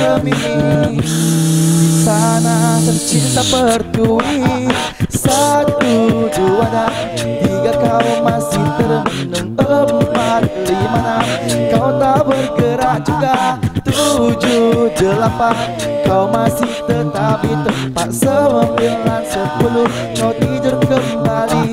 bersemi. Di sana tercinta berdui. 1, 2 dan 3 kau masih termenung. 4, 5, 6 kau tak bergerak juga. 7, 8 kau masih tetap di tempat. 9, 10 kau tidur kembali.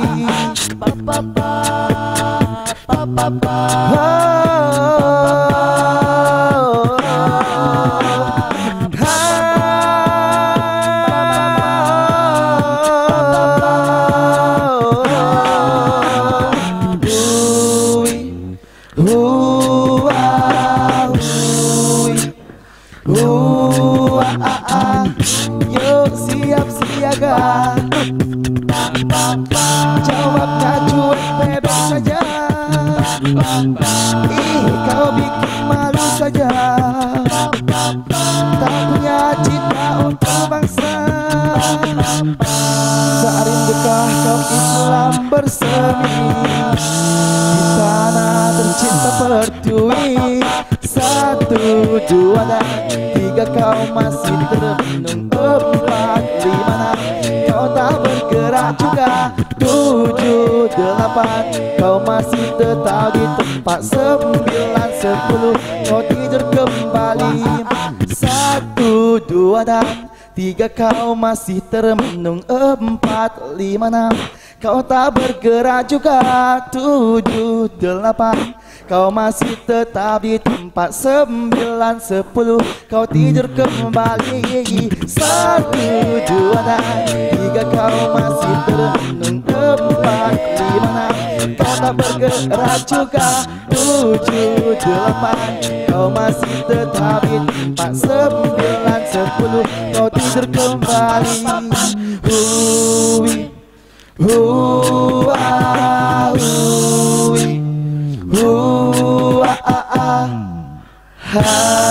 Yuk siap siaga, jawabnya cuek bebek saja. Ih kau bikin malu saja, tak punya cinta untuk bangsa. Tak rindukah kau Islam bersemi. Di sana tercinta berdui. 1, 2 dan 3 kau masih termenung. 4, 5, 6 kau tak bergerak juga. 7, 8 kau masih tetap di tempat. 9, 10 kau tidur kembali. 1, 2 dan 3 kau masih termenung. 4, 5, 6 kau tak bergerak juga. 7, 8 kau masih tetap di tempat. 9, 10 kau tidur kembali. 1, 2 dan 3 kau masih termenung. 4, 5, 6 kau tak bergerak juga. 7, 8 kau masih tetap di tempat. 9, 10 kau tidur kembali. Ha